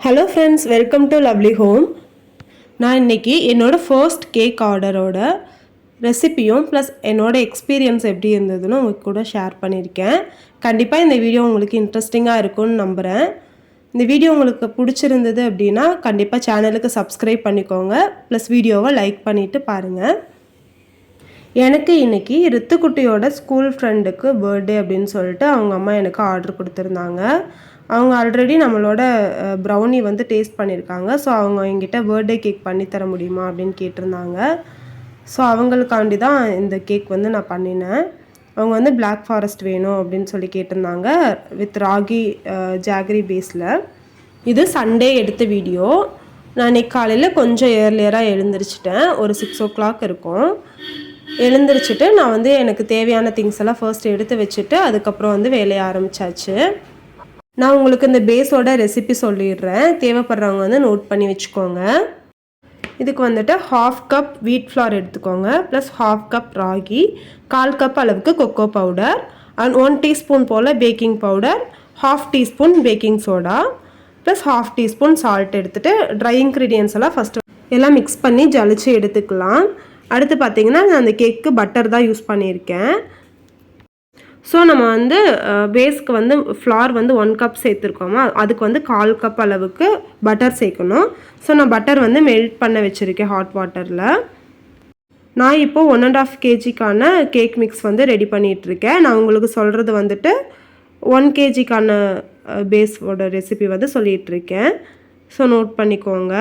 Hello friends, welcome to lovely home. நான் இன்றைக்கி என்னோடய ஃபர்ஸ்ட் கேக் ஆர்டரோட ரெசிப்பியும் ப்ளஸ் என்னோடய எக்ஸ்பீரியன்ஸ் எப்படி இருந்ததுன்னு உங்களுக்கு கூட ஷேர் பண்ணியிருக்கேன். கண்டிப்பாக இந்த வீடியோ உங்களுக்கு இன்ட்ரெஸ்டிங்காக இருக்கும்னு நம்புகிறேன். இந்த வீடியோ உங்களுக்கு பிடிச்சிருந்தது அப்படின்னா கண்டிப்பாக சேனலுக்கு சப்ஸ்கிரைப் பண்ணிக்கோங்க, ப்ளஸ் வீடியோவை லைக் பண்ணிவிட்டு பாருங்கள். எனக்கு இன்றைக்கி ரித்துக்குட்டியோட ஸ்கூல் ஃப்ரெண்டுக்கு பர்த்டே அப்படின்னு சொல்லிட்டு அவங்க அம்மா எனக்கு ஆர்டர் கொடுத்துருந்தாங்க. அவங்க ஆல்ரெடி நம்மளோட ப்ரௌனி வந்து டேஸ்ட் பண்ணியிருக்காங்க. ஸோ அவங்க என்கிட்ட பர்த்டே கேக் பண்ணித்தர முடியுமா அப்படின்னு கேட்டிருந்தாங்க. ஸோ அவங்களுக்காண்டி தான் இந்த கேக் வந்து நான் பண்ணினேன். அவங்க வந்து பிளாக் ஃபாரஸ்ட் வேணும் அப்படின்னு சொல்லி கேட்டிருந்தாங்க, வித் ராகி ஜாகரி பேஸில். இது சண்டே எடுத்த வீடியோ. நான் இன்றைக்கி காலையில் கொஞ்சம் ஏர்லியராக எழுந்திரிச்சிட்டேன். ஒரு 6 o'clock இருக்கும். எழுந்திரிச்சிட்டு நான் வந்து எனக்கு தேவையான திங்ஸ் எல்லாம் ஃபர்ஸ்ட் எடுத்து வச்சுட்டு அதுக்கப்புறம் வந்து வேலையை ஆரம்பித்தாச்சு. நான் உங்களுக்கு இந்த பேஸோட ரெசிபி சொல்லிடுறேன். தேவைப்படுறவங்க வந்து நோட் பண்ணி வச்சுக்கோங்க. இதுக்கு வந்துட்டு 1/2 கப் வீட் ஃப்ளார் எடுத்துக்கோங்க, ப்ளஸ் 1/2 கப் ராகி, 1/4 கப் அளவுக்கு கொக்கோ பவுடர், அண்ட் 1 டீஸ்பூன் போல் baking powder, 1/2 teaspoon baking soda, plus 1/2 teaspoon salt எடுத்துகிட்டு ட்ரை இன்க்ரீடியன்ஸ் எல்லாம் ஃபஸ்ட்டு எல்லாம் மிக்ஸ் பண்ணி ஜலிச்சு எடுத்துக்கலாம். அடுத்து பார்த்திங்கன்னா நான் அந்த கேக்கு பட்டர் தான் யூஸ் பண்ணியிருக்கேன். ஸோ நம்ம வந்து பேஸ்க்கு வந்து ஃப்ளார் வந்து 1 கப் சேர்த்துருக்கோமா, அதுக்கு வந்து 1/4 கப் அளவுக்கு பட்டர் சேர்க்கணும். ஸோ நான் பட்டர் வந்து மெல்ட் பண்ண வச்சுருக்கேன் ஹாட் வாட்டரில். நான் இப்போது 1.5 kgக்கான கேக் மிக்ஸ் வந்து ரெடி பண்ணிகிட்ருக்கேன். நான் உங்களுக்கு சொல்கிறது வந்துட்டு 1 kgக்கான பேஸோட ரெசிபி வந்து சொல்லிகிட்ருக்கேன். ஸோ நோட் பண்ணிக்கோங்க.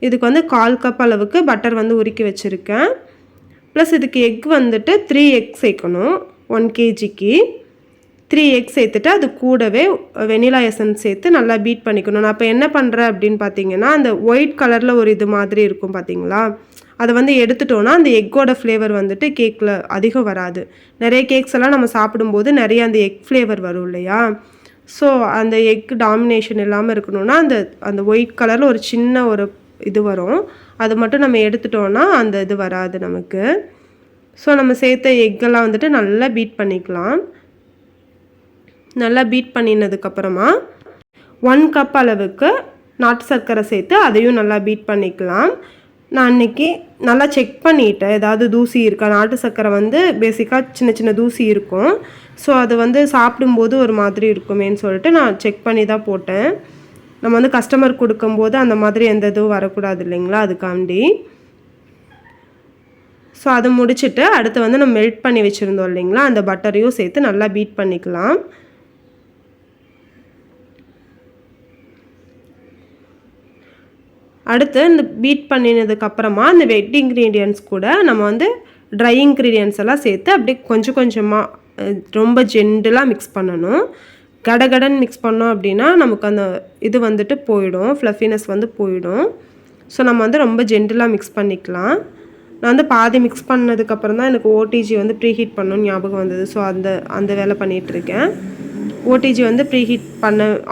இதுக்கு வந்து 1/4 கப் அளவுக்கு பட்டர் வந்து உருக்கி வச்சுருக்கேன். ப்ளஸ் இதுக்கு எக் வந்துட்டு 3 எக் சேர்க்கணும். 1 kgக்கு 3 எக் சேர்த்துட்டு அது கூடவே வெனிலா எசன்ஸ் சேர்த்து நல்லா பீட் பண்ணிக்கணும். நான் இப்போ என்ன பண்ணுறேன் அப்படின்னு பார்த்தீங்கன்னா, அந்த ஒயிட் கலரில் ஒரு இது மாதிரி இருக்கும் பார்த்தீங்களா, அதை வந்து எடுத்துட்டோன்னா அந்த எக்கோட ஃப்ளேவர் வந்துட்டு கேக்கில் அதிகம் வராது. நிறைய கேக்ஸ் எல்லாம் நம்ம சாப்பிடும்போது நிறைய அந்த எக் ஃப்ளேவர் வரும் இல்லையா. ஸோ அந்த எக் டாமினேஷன் இல்லாமல் இருக்கணும்னா அந்த ஒயிட் கலரில் ஒரு சின்ன ஒரு இது வரும், அது மட்டும் நம்ம எடுத்துட்டோன்னா அந்த இது வராது நமக்கு. ஸோ நம்ம சேர்த்த எக்கெல்லாம் வந்துட்டு நல்லா பீட் பண்ணிக்கலாம். நல்லா பீட் பண்ணினதுக்கப்புறமா 1 கப் அளவுக்கு நாட்டு சர்க்கரை சேர்த்து அதையும் நல்லா பீட் பண்ணிக்கலாம். நான் அன்றைக்கி நல்லா செக் பண்ணிவிட்டேன், ஏதாவது தூசி இருக்கா. நாட்டு சர்க்கரை வந்து பேசிக்காக சின்ன சின்ன தூசி இருக்கும். ஸோ அது வந்து சாப்பிடும்போது ஒரு மாதிரி இருக்குமேன்னு சொல்லிட்டு நான் செக் பண்ணி தான் போட்டேன். நம்ம வந்து கஸ்டமர் கொடுக்கும்போது அந்த மாதிரி எந்த இதுவும் வரக்கூடாது இல்லைங்களா, அதுக்காண்டி. ஸோ அதை முடிச்சுட்டு அடுத்து வந்து நம்ம மெல்ட் பண்ணி வச்சுருந்தோம் இல்லைங்களா, அந்த பட்டரையும் சேர்த்து நல்லா பீட் பண்ணிக்கலாம். அடுத்து இந்த பீட் பண்ணினதுக்கப்புறமா அந்த வெட் இன்க்ரீடியன்ட்ஸ் கூட நம்ம வந்து ட்ரை இன்க்ரீடியன்ட்ஸ் எல்லாம் சேர்த்து அப்படியே கொஞ்சம் கொஞ்சமாக ரொம்ப ஜென்டலாக மிக்ஸ் பண்ணணும். கடகடன் மிக்ஸ் பண்ணோம் அப்படின்னா நமக்கு அந்த இது வந்துட்டு போயிடும், ஃப்ளஃபினஸ் வந்து போயிடும். ஸோ நம்ம வந்து ரொம்ப ஜென்டலாக மிக்ஸ் பண்ணிக்கலாம். நான் வந்து பாதி மிக்ஸ் பண்ணதுக்கப்புறம் தான் எனக்கு ஓடிஜி வந்து ப்ரீஹீட் பண்ணணும்னு ஞாபகம் வந்தது. ஸோ அந்த வேலை பண்ணிகிட்ருக்கேன். ஓடிஜி வந்து ப்ரீஹீட்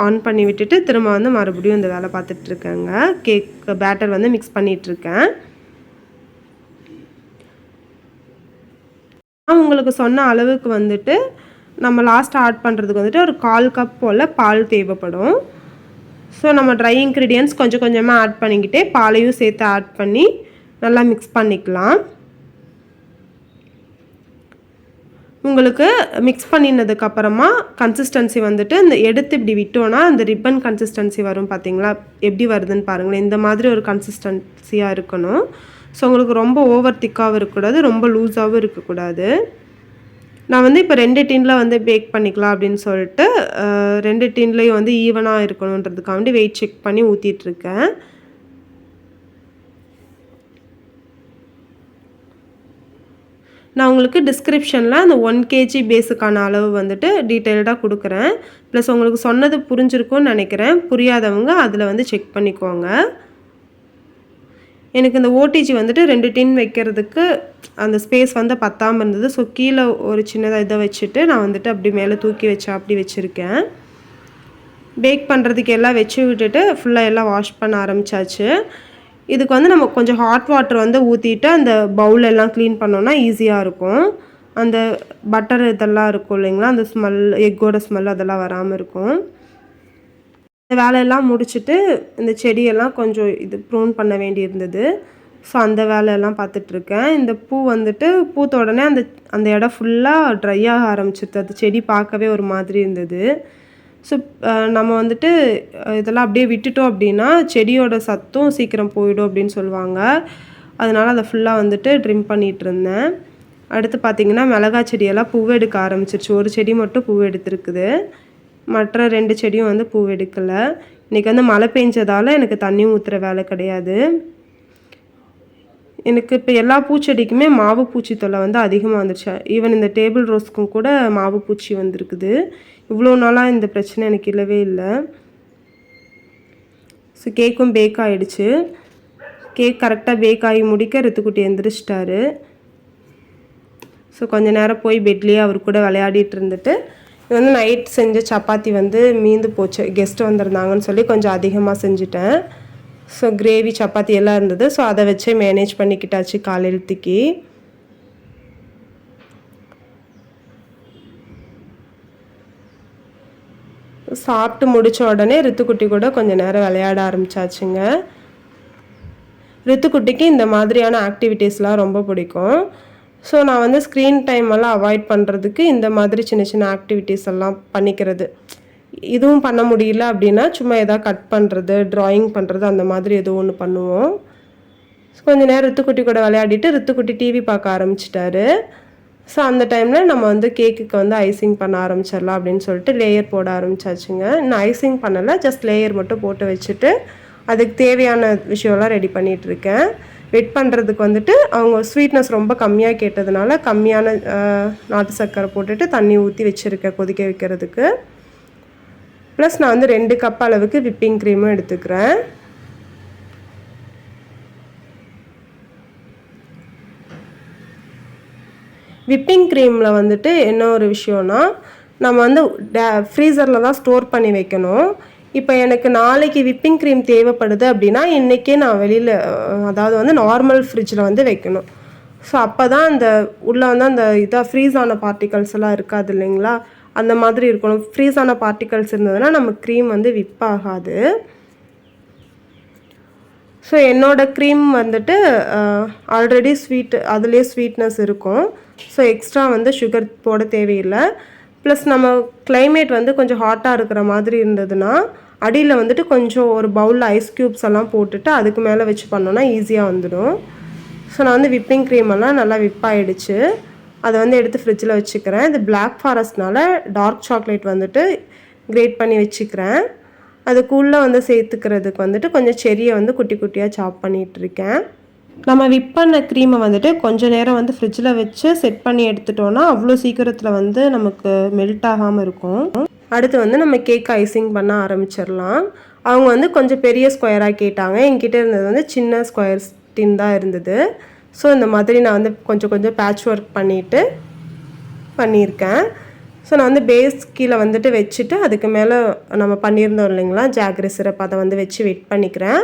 ஆன் பண்ணி விட்டுட்டு திரும்ப வந்து மறுபடியும் இந்த வேலை பார்த்துட்ருக்கேங்க. கேக் பேட்டர் வந்து மிக்ஸ் பண்ணிகிட்ருக்கேன். நான் உங்களுக்கு சொன்ன அளவுக்கு வந்துட்டு நம்ம லாஸ்ட் ஆட் பண்ணுறதுக்கு வந்துட்டு ஒரு 1/4 கப் போல் பால் தேவைப்படும். ஸோ நம்ம ட்ரை இன்க்ரீடியன்ட்ஸ் கொஞ்சம் கொஞ்சமாக ஆட் பண்ணிக்கிட்டே பாலையும் சேர்த்து ஆட் பண்ணி நல்லா மிக்ஸ் பண்ணிக்கலாம். உங்களுக்கு மிக்ஸ் பண்ணினதுக்கப்புறமா கன்சிஸ்டன்சி வந்துட்டு இந்த எடுத்து இப்படி விட்டோன்னா அந்த ரிப்பன் கன்சிஸ்டன்சி வரும் பார்த்தீங்களா, எப்படி வருதுன்னு பாருங்களேன். இந்த மாதிரி ஒரு கன்சிஸ்டன்சியாக இருக்கணும். ஸோ உங்களுக்கு ரொம்ப ஓவர் திக்காகவும் இருக்கக்கூடாது, ரொம்ப லூஸாகவும் இருக்கக்கூடாது. நான் வந்து இப்போ 2 டின்னில் வந்து பேக் பண்ணிக்கலாம் அப்படின்னு சொல்லிட்டு 2 டின்லேயும் வந்து ஈவனாக இருக்கணுன்றதுக்காண்டி வெயிட் செக் பண்ணி ஊற்றிட்டுருக்கேன். நான் உங்களுக்கு டிஸ்கிரிப்ஷனில் அந்த 1 kg பேஸுக்கான அளவு வந்துட்டு டீட்டெயில்டாக கொடுக்குறேன். ப்ளஸ் உங்களுக்கு சொன்னது புரிஞ்சிருக்கும்னு நினைக்கிறேன். புரியாதவங்க அதில் வந்து செக் பண்ணிக்கோங்க. எனக்கு இந்த ஓடிஜி வந்துட்டு 2 டின் வைக்கிறதுக்கு அந்த ஸ்பேஸ் வந்து பத்தாமல் இருந்தது. ஸோ கீழே ஒரு சின்னதாக இதை வச்சுட்டு நான் வந்துட்டு அப்படி மேலே தூக்கி வச்சு அப்படி வச்சுருக்கேன். பேக் பண்ணுறதுக்கு எல்லாம் வச்சு விட்டுட்டு ஃபுல்லாக எல்லாம் வாஷ் பண்ண ஆரம்பித்தாச்சு. இதுக்கு வந்து நம்ம கொஞ்சம் ஹாட் வாட்டர் வந்து ஊற்றிட்டு அந்த பவுல் எல்லாம் க்ளீன் பண்ணோன்னா ஈஸியாக இருக்கும். அந்த பட்டர் இதெல்லாம் இருக்கும் இல்லைங்களா, அந்த ஸ்மெல், எக்கோட ஸ்மெல் அதெல்லாம் வராமல் இருக்கும். இந்த வேலையெல்லாம் முடிச்சுட்டு இந்த செடியெல்லாம் கொஞ்சம் ப்ரூன் பண்ண வேண்டியிருந்தது. ஸோ அந்த வேலையெல்லாம் பார்த்துட்ருக்கேன். இந்த பூ வந்துட்டு பூத்த உடனே அந்த இடம் ஃபுல்லாக ட்ரை ஆக ஆரம்பிச்சிருது. அது செடி பார்க்கவே ஒரு மாதிரி இருந்தது. ஸோ நம்ம வந்துட்டு இதெல்லாம் அப்படியே விட்டுட்டோம் அப்படின்னா செடியோட சத்தும் சீக்கிரம் போயிடும் அப்படின்னு சொல்லுவாங்க. அதனால் அதை ஃபுல்லாக வந்துட்டு ட்ரிம் பண்ணிகிட்ருந்தேன். அடுத்து பார்த்திங்கன்னா மிளகாய் செடியெல்லாம் பூவு எடுக்க ஆரம்பிச்சிருச்சு. ஒரு செடி மட்டும் பூவு எடுத்துருக்குது. மற்ற 2 செடியும் வந்து பூ எடுக்கலை. இன்றைக்கி வந்து மழை பெஞ்சதால் எனக்கு தண்ணி ஊற்றுற வேலை கிடையாது. எனக்கு இப்போ எல்லா பூச்செடிக்குமே மாவு பூச்சி தொல்லை வந்து அதிகமாக வந்துருச்சு. ஈவன் இந்த டேபிள் ரோஸ்க்கும் கூட மாவு பூச்சி வந்திருக்குது. இவ்வளோ நாளாக இந்த பிரச்சனை எனக்கு இல்லவே இல்லை. ஸோ கேக்கும் பேக் ஆகிடுச்சு. கேக் கரெக்டாக பேக் ஆகி முடிக்க ரித்துக்குட்டி எந்திரிச்சிட்டாரு. ஸோ கொஞ்சம் நேரம் போய் பெட்லேயே அவர் கூட விளையாடிட்டு இருந்துட்டு, இது வந்து நைட் செஞ்ச சப்பாத்தி வந்து மீந்து போச்சு. கெஸ்ட்டு வந்திருந்தாங்கன்னு சொல்லி கொஞ்சம் அதிகமாக செஞ்சுட்டேன். ஸோ கிரேவி சப்பாத்தி எல்லாம் இருந்தது. ஸோ அதை வச்சே மேனேஜ் பண்ணிக்கிட்டாச்சு காலையிலத்துக்கு. சாப்பிட்டு முடித்த உடனே ரித்துக்குட்டி கூட கொஞ்சம் நேரம் விளையாட ஆரம்பித்தாச்சுங்க. ரித்துக்குட்டிக்கு இந்த மாதிரியான ஆக்டிவிட்டீஸ்லாம் ரொம்ப பிடிக்கும். ஸோ நான் வந்து ஸ்க்ரீன் டைம் எல்லாம் அவாய்ட் பண்ணுறதுக்கு இந்த மாதிரி சின்ன சின்ன ஆக்டிவிட்டீஸ் எல்லாம் பண்ணிக்கிறது. இதுவும் பண்ண முடியல அப்படின்னா சும்மா எதாவது கட் பண்ணுறது, ட்ராயிங் பண்ணுறது, அந்த மாதிரி ஏதோ ஒன்று பண்ணுவோம். கொஞ்சம் நேரம் ரித்துக்குட்டி கூட விளையாடிட்டு ரித்துக்குட்டி டிவி பார்க்க ஆரம்பிச்சிட்டாரு. ஸோ அந்த டைமில் நம்ம வந்து கேக்குக்கு வந்து ஐசிங் பண்ண ஆரம்பிச்சிடலாம் அப்படின்னு சொல்லிட்டு லேயர் போட ஆரம்பிச்சாச்சுங்க. இன்னும் ஐசிங் பண்ணலை, ஜஸ்ட் லேயர் மட்டும் போட்டு வச்சுட்டு அதுக்கு தேவையான விஷயம்லாம் ரெடி பண்ணிகிட்ருக்கேன். வெட் பண்ணுறதுக்கு வந்துட்டு அவங்க ஸ்வீட்னஸ் ரொம்ப கம்மியாக கேட்டதுனால கம்மியான நாட்டு சர்க்கரை போட்டுட்டு தண்ணி ஊற்றி வச்சுருக்கேன் கொதிக்க வைக்கிறதுக்கு. ப்ளஸ் நான் வந்து 2 கப் அளவுக்கு விப்பிங் க்ரீமும் எடுத்துக்கிறேன். விப்பிங் க்ரீமில் வந்துட்டு என்ன ஒரு விஷயம்னா, நம்ம வந்து ஃப்ரீசரில் தான் ஸ்டோர் பண்ணி வைக்கணும். இப்போ எனக்கு நாளைக்கு விப்பிங் க்ரீம் தேவைப்படுது அப்படின்னா இன்றைக்கே நான் வெளியில், அதாவது வந்து நார்மல் ஃப்ரிட்ஜில் வந்து வைக்கணும். ஸோ அப்போ தான் அந்த உள்ளே வந்து அந்த ஃப்ரீஸ் ஆன பார்ட்டிகல்ஸ் எல்லாம் இருக்காது இல்லைங்களா, அந்த மாதிரி இருக்கணும். ஃப்ரீஸ் ஆன பார்ட்டிகல்ஸ் இருந்ததுன்னா நம்ம க்ரீம் வந்து விப் ஆகாது. ஸோ என்னோடய க்ரீம் வந்துட்டு ஆல்ரெடி அதுலேயே ஸ்வீட்னஸ் இருக்கும். ஸோ எக்ஸ்ட்ரா வந்து சுகர் போட தேவையில்லை. ப்ளஸ் நம்ம கிளைமேட் வந்து கொஞ்சம் ஹாட்டாக இருக்கிற மாதிரி இருந்ததுன்னா அடியில் வந்துட்டு கொஞ்சம் ஒரு பவுலில் ஐஸ் க்யூப்ஸ் எல்லாம் போட்டுட்டு அதுக்கு மேலே வச்சு பண்ணோன்னா ஈஸியாக வந்துடும். ஸோ நான் வந்து விப்பிங் க்ரீம் எல்லாம் நல்லா விப் ஆகிடுச்சு. அதை வந்து எடுத்து ஃப்ரிட்ஜில் வச்சுக்கிறேன். இது பிளாக் ஃபாரஸ்ட்னால டார்க் சாக்லேட் வந்துட்டு கிரேட் பண்ணி வச்சுக்கிறேன். அதுக்குள்ளே வந்து சேர்த்துக்கிறதுக்கு வந்துட்டு கொஞ்சம் செரியை வந்து குட்டி குட்டியாக சாப் பண்ணிகிட்ருக்கேன். நம்ம விப் பண்ண க்ரீமை வந்துட்டு கொஞ்சம் நேரம் வந்து ஃப்ரிட்ஜில் வச்சு செட் பண்ணி எடுத்துட்டோன்னா அவ்வளோ சீக்கிரத்தில் வந்து நமக்கு மெல்ட் ஆகாமல் இருக்கும். அடுத்து வந்து நம்ம கேக் ஐசிங் பண்ண ஆரம்பிச்சிடலாம். அவங்க வந்து கொஞ்சம் பெரிய ஸ்கொயராக கேட்டாங்க. என்கிட்ட இருந்தது வந்து சின்ன ஸ்கொயர் டின் தான் இருந்தது. ஸோ இந்த மாதிரி நான் வந்து கொஞ்சம் கொஞ்சம் பேட்ச் ஒர்க் பண்ணியிருக்கேன். ஸோ நான் வந்து பேஸ் கீழே வந்துட்டு வச்சுட்டு அதுக்கு மேலே நம்ம பண்ணியிருந்தோம் இல்லைங்களா ஜாகரி சிரப், அதை வந்து வச்சு வெட் பண்ணிக்கிறேன்.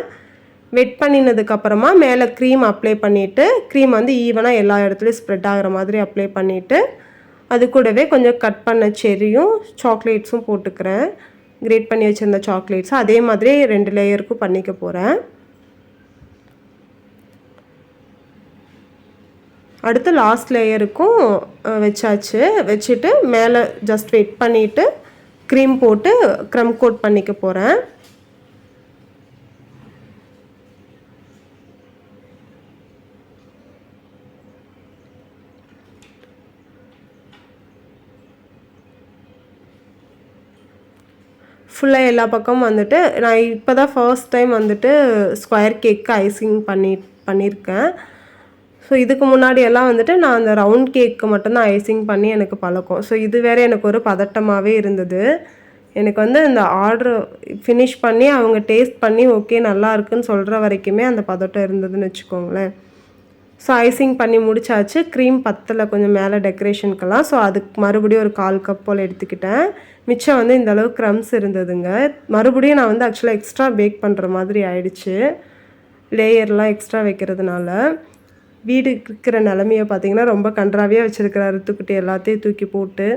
வெட் பண்ணினதுக்கப்புறமா மேலே க்ரீம் அப்ளை பண்ணிவிட்டு க்ரீம் வந்து ஈவனாக எல்லா இடத்துலையும் ஸ்ப்ரெட் ஆகிற மாதிரி அப்ளை பண்ணிவிட்டு அது கூடவே கொஞ்சம் கட் பண்ண செரியும் சாக்லேட்ஸும் போட்டுக்கிறேன். கிரேட் பண்ணி வச்சுருந்த சாக்லேட்ஸும் அதே மாதிரி 2 லேயருக்கும் பண்ணிக்க போகிறேன். அடுத்து லாஸ்ட் லேயருக்கும் வச்சாச்சு. வச்சுட்டு மேலே ஜஸ்ட் வெட் பண்ணிவிட்டு க்ரீம் போட்டு க்ரம் கோட் பண்ணிக்க போகிறேன். ஃபுல்லாக எல்லா பக்கமும் வந்துட்டு நான் இப்போ தான் ஃபர்ஸ்ட் டைம் வந்துட்டு ஸ்கொயர் கேக்கு ஐசிங் பண்ணியிருக்கேன். ஸோ இதுக்கு முன்னாடி எல்லாம் வந்துட்டு நான் அந்த ரவுண்ட் கேக்கு மட்டும்தான் ஐசிங் பண்ணி எனக்கு பழக்கம். ஸோ இது வேறு எனக்கு ஒரு பதட்டமாகவே இருந்தது. எனக்கு வந்து இந்த ஆர்டர் ஃபினிஷ் பண்ணி அவங்க டேஸ்ட் பண்ணி ஓகே நல்லா இருக்குன்னு சொல்கிற வரைக்குமே அந்த பதட்டம் இருந்ததுன்னு வச்சுக்கோங்களேன். ஸோ ஐசிங் பண்ணி முடிச்சாச்சு. க்ரீம் பத்தலை கொஞ்சம் மேலே டெக்கரேஷனுக்கெல்லாம். ஸோ அதுக்கு மறுபடியும் ஒரு 1/4 கப் போல் எடுத்துக்கிட்டேன். மிச்சம் வந்து இந்தளவு க்ரம்ஸ் இருந்ததுங்க. மறுபடியும் நான் வந்து ஆக்சுவலாக எக்ஸ்ட்ரா பேக் பண்ணுற மாதிரி ஆயிடுச்சு லேயர்லாம் எக்ஸ்ட்ரா வைக்கிறதுனால. வீடு இருக்கிற நிலமையை பார்த்திங்கன்னா ரொம்ப கன்றாவியாக வச்சுருக்கிறாரு. ரித்துக்குட்டி எல்லாத்தையும் தூக்கி போட்டு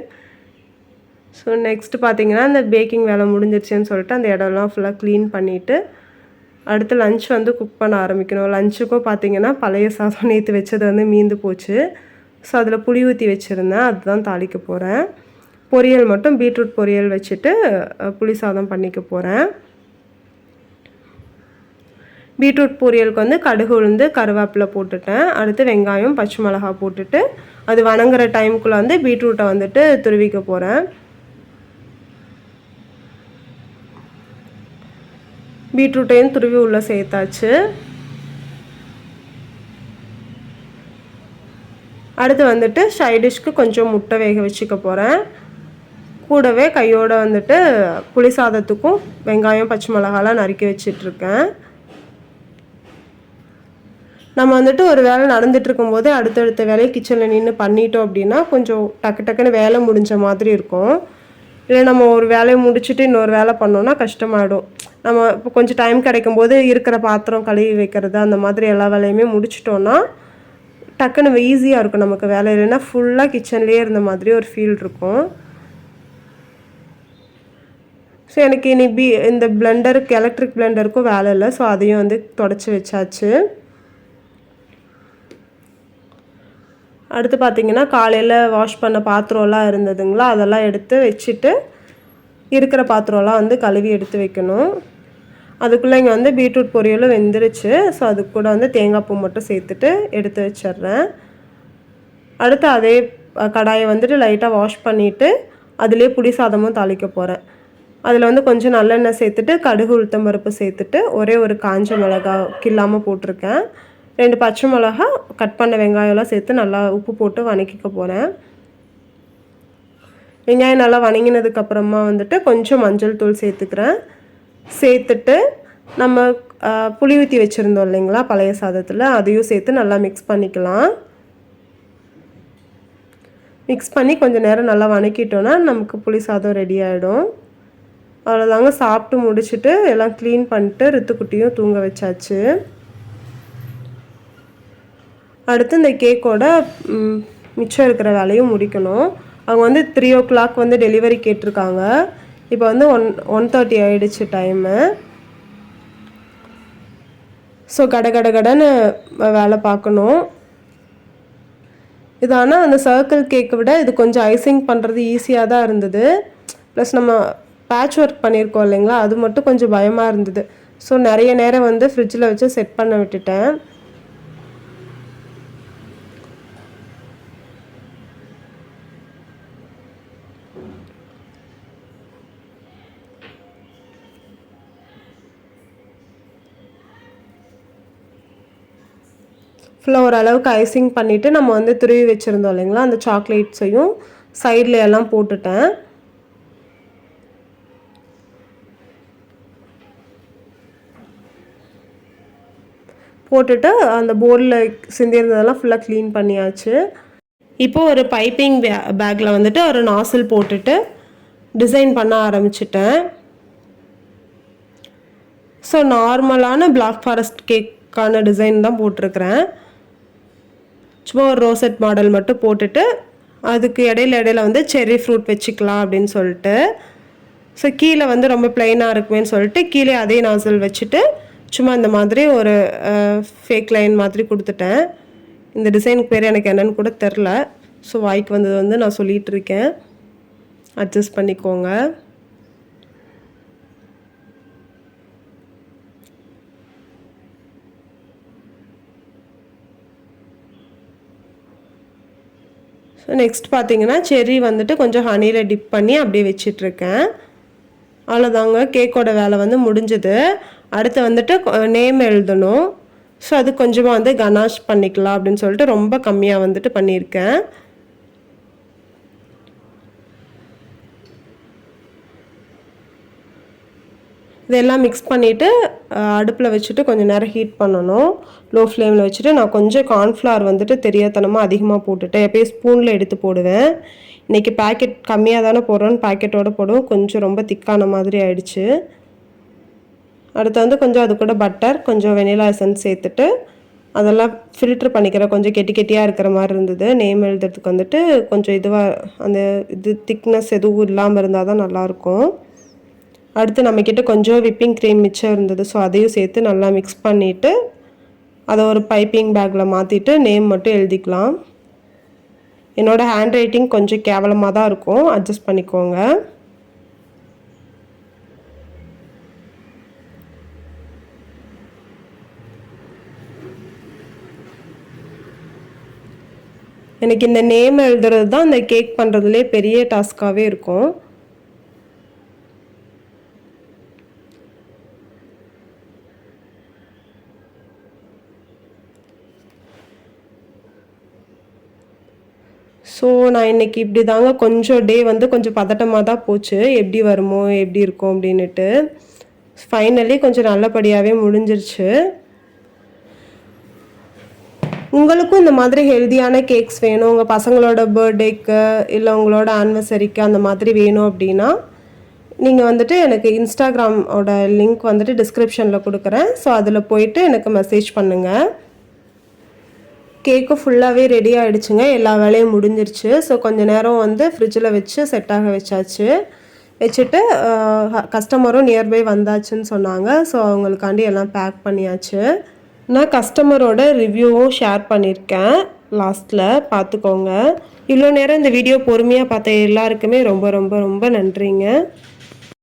ஸோ நெக்ஸ்ட்டு பார்த்தீங்கன்னா இந்த பேக்கிங் வேலை முடிஞ்சிருச்சுன்னு சொல்லிட்டு அந்த இடம்லாம் ஃபுல்லாக க்ளீன் பண்ணிவிட்டு அடுத்து லன்ச் வந்து குக் பண்ண ஆரம்பிக்கணும். லஞ்சுக்கும் பார்த்தீங்கன்னா பழைய சாதம் நேற்று வச்சது வந்து மீந்து போச்சு. ஸோ அதில் புளி ஊற்றி வச்சுருந்தேன், அதுதான் தாளிக்க போகிறேன். பொரியல் மட்டும் பீட்ரூட் பொரியல் வச்சுட்டு புளி சாதம் பண்ணிக்க போகிறேன். பீட்ரூட் பொரியலுக்கு வந்து கடுகு உளுந்து கருவேப்பிலை போட்டுட்டேன். அடுத்து வெங்காயம் பச்சை மிளகா போட்டுட்டு அது வணங்குற டைமுக்குள்ளே வந்து பீட்ரூட்டை வந்துட்டு துருவிக்க போகிறேன். பீட்ரூட்டையும் துருவி உள்ளே சேர்த்தாச்சு. அடுத்து வந்துட்டு சைடிஷ்க்கு கொஞ்சம் முட்டை வேக வச்சுக்க போகிறேன். கூடவே கையோடு வந்துட்டு புளி சாதத்துக்கும் வெங்காயம் பச்சை மிளகாலாம் நறுக்கி வச்சிட்ருக்கேன். நம்ம வந்துட்டு ஒரு வேலை நடந்துட்டு இருக்கும்போது அடுத்தடுத்த வேலையை கிச்சனில் நின்று பண்ணிட்டோம் அப்படின்னா கொஞ்சம் டக்கு டக்குன்னு வேலை முடிஞ்ச மாதிரி இருக்கும். இல்லை நம்ம ஒரு வேலையை முடிச்சுட்டு இன்னொரு வேலை பண்ணோன்னா கஷ்டமாயிடும். நம்ம இப்போ கொஞ்சம் டைம் கிடைக்கும்போது இருக்கிற பாத்திரம் கழுவி வைக்கிறது அந்த மாதிரி எல்லா வேலையுமே முடிச்சிட்டோன்னா டக்குன்னு ஈஸியாக இருக்கும் நமக்கு வேலை. இல்லைன்னா ஃபுல்லாக கிச்சன்லேயே இருந்த மாதிரி ஒரு ஃபீல் இருக்கும். ஸோ எனக்கு இனி இந்த பிளெண்டருக்கு எலக்ட்ரிக் பிளெண்டருக்கும் வேலை இல்லை. ஸோ அதையும் வந்து தொடச்சி வச்சாச்சு. அடுத்து பார்த்திங்கன்னா காலையில் வாஷ் பண்ண பாத்திரம்லாம் இருந்ததுங்களா, அதெல்லாம் எடுத்து வச்சுட்டு இருக்கிற பாத்திரம்லாம் வந்து கழுவி எடுத்து வைக்கணும். அதுக்குள்ளே இங்கே வந்து பீட்ரூட் பொரியலும் வெந்துருச்சு. ஸோ அதுக்கு கூட வந்து தேங்காய் பூ மட்டும் சேர்த்துட்டு எடுத்து வச்சிட்றேன். அடுத்து அதே கடாயை வந்துட்டு லைட்டாக வாஷ் பண்ணிவிட்டு அதிலே புளி சாதமும் தாளிக்க போகிறேன். அதில் வந்து கொஞ்சம் நல்லெண்ணெய் சேர்த்துட்டு கடுகு உளுத்தம் பருப்பு சேர்த்துட்டு ஒரே ஒரு காஞ்ச மிளகா கில்லாமல் போட்டிருக்கேன். 2 பச்சை மிளகா கட் பண்ண வெங்காயம்லாம் சேர்த்து நல்லா உப்பு போட்டு வதக்கிக்க போகிறேன். வெங்காயம் நல்லா வதங்கினதுக்கப்புறமா வந்துட்டு கொஞ்சம் மஞ்சள் தூள் சேர்த்துக்கிறேன். சேர்த்துட்டு நம்ம புளி ஊற்றி வச்சுருந்தோம் இல்லைங்களா பழைய சாதத்தில், அதையும் சேர்த்து நல்லா மிக்ஸ் பண்ணிக்கலாம். மிக்ஸ் பண்ணி கொஞ்சம் நேரம் நல்லா வதக்கிட்டோன்னா நமக்கு புளி சாதம் ரெடி ஆகிடும். அவ்வளோதாங்க. சாப்பிட்டு முடிச்சுட்டு எல்லாம் க்ளீன் பண்ணிட்டு ரித்துக்குட்டியும் தூங்க வச்சாச்சு. அடுத்து இந்த கேக்கோட மிச்சம் இருக்கிற வேலையும் முடிக்கணும். அவங்க வந்து 3 o'clock வந்து டெலிவரி கேட்டிருக்காங்க. இப்போ வந்து 1:30 ஆகிடுச்சு டைமு. ஸோ கடன்னு வேலை பார்க்கணும். இது ஆனால் அந்த சர்க்கிள் கேக்கை விட இது கொஞ்சம் ஐசிங் பண்ணுறது ஈஸியாக தான் இருந்தது. ப்ளஸ் நம்ம பேட்ச் ஒர்க் பண்ணியிருக்கோம் இல்லைங்களா, அது மட்டும் கொஞ்சம் பயமாக இருந்தது. ஸோ நிறைய நேரம் வந்து ஃப்ரிட்ஜில் வச்சு செட் பண்ண விட்டுட்டேன். ஃபுல்லாக ஓரளவுக்கு ஐசிங் பண்ணிவிட்டு நம்ம வந்து துருவி வச்சுருந்தோம் இல்லைங்களா, அந்த சாக்லேட்ஸையும் சைடில் எல்லாம் போட்டுட்டேன். போட்டுட்டு அந்த போர்டில் சிந்தியிருந்ததெல்லாம் ஃபுல்லாக க்ளீன் பண்ணியாச்சு. இப்போது ஒரு பைப்பிங் பேக்கில் வந்துட்டு ஒரு நாசில் போட்டுட்டு டிசைன் பண்ண ஆரம்பிச்சிட்டேன். ஸோ நார்மலான பிளாக் ஃபாரஸ்ட் கேக்கான டிசைன் தான் போட்டிருக்கிறேன். சும்மா ஒரு ரோசெட் மாடல் மட்டும் போட்டுட்டு அதுக்கு இடையில வந்து செர்ரி ஃப்ரூட் வச்சுக்கலாம் அப்படின்னு சொல்லிட்டு. ஸோ கீழே வந்து ரொம்ப ப்ளைனாக இருக்குமேன்னு சொல்லிட்டு கீழே அதே நாசில் வச்சுட்டு சும்மா இந்த மாதிரி ஒரு ஃபேக் லைன் மாதிரி கொடுத்துட்டேன். இந்த டிசைனுக்கு பேர் எனக்கு என்னன்னு கூட தெரில. ஸோ வாய்க்கு வந்தது வந்து நான் சொல்லிகிட்டு இருக்கேன், அட்ஜஸ்ட் பண்ணிக்கோங்க. ஸோ நெக்ஸ்ட் பார்த்தீங்கன்னா செர்ரி வந்துட்டு கொஞ்சம் ஹனியில் டிப் பண்ணி அப்படியே வச்சிட்ருக்கேன். அவ்வளோதாங்க, கேக்கோட வேலை வந்து முடிஞ்சது. அடுத்து வந்துட்டு நேம் எழுதணும். ஸோ அது கொஞ்சமாக வந்து கனாஷ் பண்ணிக்கலாம் அப்படின்னு சொல்லிட்டு ரொம்ப கம்மியாக வந்துட்டு பண்ணியிருக்கேன். இதெல்லாம் மிக்ஸ் பண்ணிவிட்டு அடுப்பில் வச்சுட்டு கொஞ்சம் நேரம் ஹீட் பண்ணணும். லோ ஃப்ளேமில் வச்சுட்டு நான் கொஞ்சம் கார்ன்ஃப்ளவர் வந்துட்டு தெரியாதனமாக அதிகமாக போட்டுட்டேன். எப்போயும் ஸ்பூனில் எடுத்து போடுவேன். இன்றைக்கி பேக்கெட் கம்மியாக தானே போடுறோன்னு பேக்கெட்டோடு போடுவோம். கொஞ்சம் ரொம்ப திக்கான மாதிரி ஆயிடுச்சு. அடுத்து வந்து கொஞ்சம் அது கூட பட்டர் கொஞ்சம் வெனிலா எசன்ஸ் சேர்த்துட்டு அதெல்லாம் ஃபில்ட்ரு பண்ணிக்கிறேன். கொஞ்சம் கெட்டி கெட்டியாக இருக்கிற மாதிரி இருந்தது. நேம் எழுதுறதுக்கு வந்துட்டு கொஞ்சம் அந்த திக்னஸ் எதுவும் இல்லாமல் இருந்தால் தான் நல்லாயிருக்கும். அடுத்து நம்மக்கிட்ட கொஞ்சம் விப்பிங் க்ரீம் மிச்சம் இருந்தது. ஸோ அதையும் சேர்த்து நல்லா மிக்ஸ் பண்ணிவிட்டு அதை ஒரு பைப்பிங் பேக்கில் மாற்றிட்டு நேம் மட்டும் எழுதிக்கலாம். என்னோடய ஹேண்ட் ரைட்டிங் கொஞ்சம் கேவலமாக தான் இருக்கும், அட்ஜஸ்ட் பண்ணிக்கோங்க. எனக்கு இந்த நேம் எழுதுறது தான் இந்த கேக் பண்ணுறதுலே பெரிய டாஸ்க்காகவே இருக்கும். ஸோ நான் இன்றைக்கி இப்படி தாங்க கொஞ்சம் டே வந்து கொஞ்சம் பதட்டமாக தான் போச்சு. எப்படி வருமோ எப்படி இருக்கும் அப்படின்ட்டு. ஃபைனலி கொஞ்சம் நல்லபடியாகவே முடிஞ்சிருச்சு. உங்களுக்கும் இந்த மாதிரி ஹெல்தியான கேக்ஸ் வேணும், உங்கள் பசங்களோட பர்த்டேக்கு இல்லை உங்களோட ஆனிவர்சரிக்கு அந்த மாதிரி வேணும் அப்படின்னா நீங்கள் வந்துட்டு எனக்கு இன்ஸ்டாகிராமோட லிங்க் வந்துட்டு டிஸ்கிரிப்ஷனில் கொடுக்குறேன். ஸோ அதில் போயிட்டு எனக்கு மெசேஜ் பண்ணுங்கள். கேக்கு ஃபுல்லாகவே ரெடி ஆகிடுச்சுங்க. எல்லா வேலையும் முடிஞ்சிருச்சு. ஸோ கொஞ்சம் நேரம் வந்து ஃப்ரிட்ஜில் வச்சு செட்டாக வச்சுட்டு கஸ்டமரும் நியர்பை வந்தாச்சுன்னு சொன்னாங்க. ஸோ அவங்களுக்காண்டி எல்லாம் பேக் பண்ணியாச்சு. நான் கஸ்டமரோட ரிவ்யூவும் ஷேர் பண்ணியிருக்கேன் லாஸ்ட்டில், பார்த்துக்கோங்க. இவ்வளோ நேரம் இந்த வீடியோ பொறுமையாக பார்த்த எல்லாருக்குமே ரொம்ப ரொம்ப ரொம்ப நன்றிங்க.